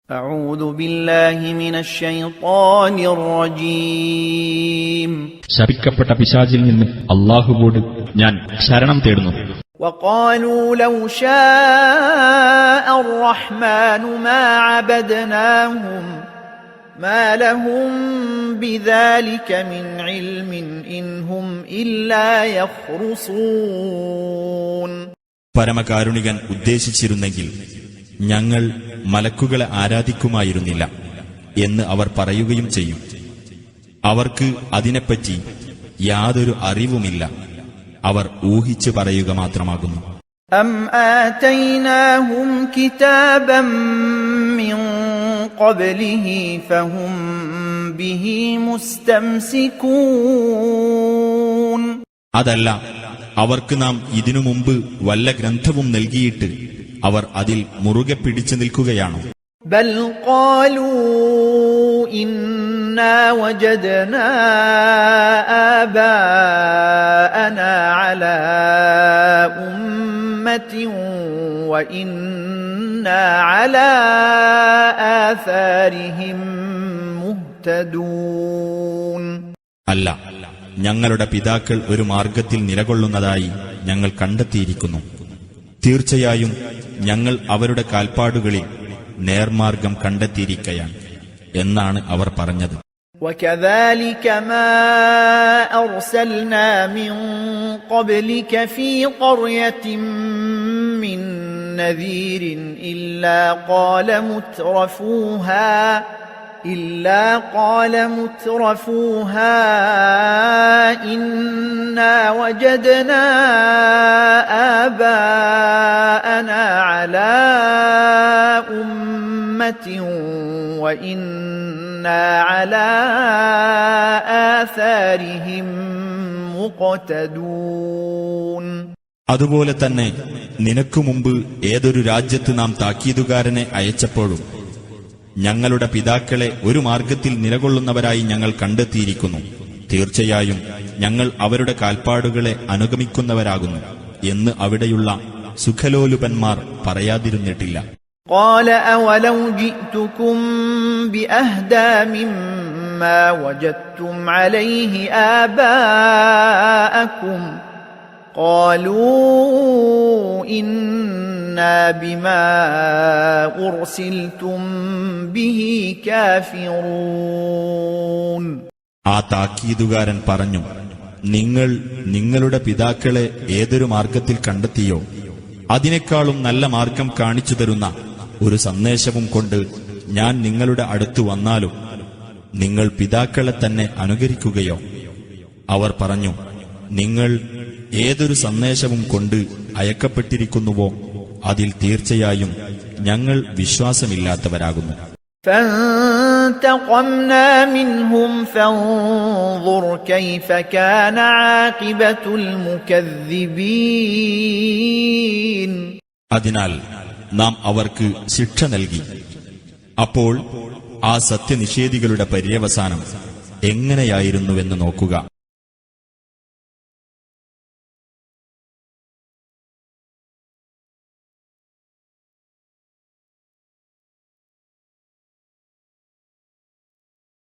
أعوذ بالله من الشيطان الرجيم ശപിക്കപ്പെട്ട പിശാചിൽ നിന്ന് അല്ലാഹുവോട് ഞാൻ ശരണം തേടുന്നു. وقالوا لو شاء الرحمن ما عبدناهم ما لهم بذلك من علم إن هم إلا يخرصون. പരമകാരുണികൻ ഉദ്ദേശിച്ചിരുന്നെങ്കിൽ ഞങ്ങൾ മലക്കുകളെ ആരാധിക്കുമായിരുന്നില്ല എന്ന് അവർ പറയുകയും ചെയ്യും. അവർക്ക് അതിനെപ്പറ്റി യാതൊരു അറിവുമില്ല. അവർ ഊഹിച്ചു പറയുക മാത്രമാകുന്നു. أم آتيناهم كتابا من قبله فهم به مستمسكون. അതല്ല, അവർക്ക് നാം ഇതിനു മുമ്പ് വല്ല ഗ്രന്ഥവും നൽകിയിട്ട് അവർ അതിൽ മുറുകെ പിടിച്ചു നിൽക്കുകയാണോ? بل قالوا إنا وجدنا آباءنا على أمة وإنا على آثارهم مهتدون. അല്ല, ഞങ്ങളുടെ പിതാക്കൾ ഒരു മാർഗത്തിൽ നിലകൊള്ളുന്നതായി ഞങ്ങൾ കണ്ടെത്തിയിരിക്കുന്നു. തീർച്ചയായും ഞങ്ങൾ അവരുടെ കാൽപ്പാടുകളിൽ നേർമാർഗം കണ്ടെത്തിയിരിക്കയാണ് എന്നാണ് അവർ പറഞ്ഞത്. وكذلك ما أرسلنا من قبلك في قرية من نذير إلا قال مترفوها إنا وجدنا آباءنا على أمة وإنا على آثارهم مقتدون. അതുപോലെ തന്നെ നിനക്കു മുമ്പ് ഏതൊരു രാജ്യത്ത് നാം താക്കീതുകാരനെ അയച്ചപ്പോഴും ഞങ്ങളുടെ പിതാക്കളെ ഒരു മാർഗത്തിൽ നിലകൊള്ളുന്നവരായി ഞങ്ങൾ കണ്ടെത്തിയിരിക്കുന്നു. തീർച്ചയായും ഞങ്ങൾ അവരുടെ കാൽപ്പാടുകളെ അനുഗമിക്കുന്നവരാകുന്നു എന്ന് അവിടെയുള്ള സുഖലോലുപന്മാർ പറയാതിരുന്നിട്ടില്ല. قال أولو جئتكم بأهدى مما وجدتم عليه آباءكم قالوا إنا بما أرسلتم به كافرون. ആ താക്കീതുകാരൻ പറഞ്ഞു, നിങ്ങൾ നിങ്ങളുടെ പിതാക്കളെ ഏതൊരു മാർഗത്തിൽ കണ്ടെത്തിയോ അതിനേക്കാളും നല്ല മാർഗം കാണിച്ചു തരുന്ന ഒരു സന്ദേശവും കൊണ്ട് ഞാൻ നിങ്ങളുടെ അടുത്തു വന്നാലും നിങ്ങൾ പിതാക്കളെ തന്നെ അനുകരിക്കുകയോ? അവർ പറഞ്ഞു, നിങ്ങൾ ഏതൊരു സന്ദേശവും കൊണ്ട് അയക്കപ്പെട്ടിരിക്കുന്നുവോ അതിൽ തീർച്ചയായും ഞങ്ങൾ വിശ്വാസമില്ലാത്തവരാകുന്നു. فانتقمنا منهم فانظر كيف كان عاقبة المكذبين. അതിനാൽ നാം അവർക്ക് ശിക്ഷ നൽകി. അപ്പോൾ ആ സത്യനിഷേധികളുടെ പര്യവസാനം എങ്ങനെയായിരുന്നുവെന്ന് നോക്കുക.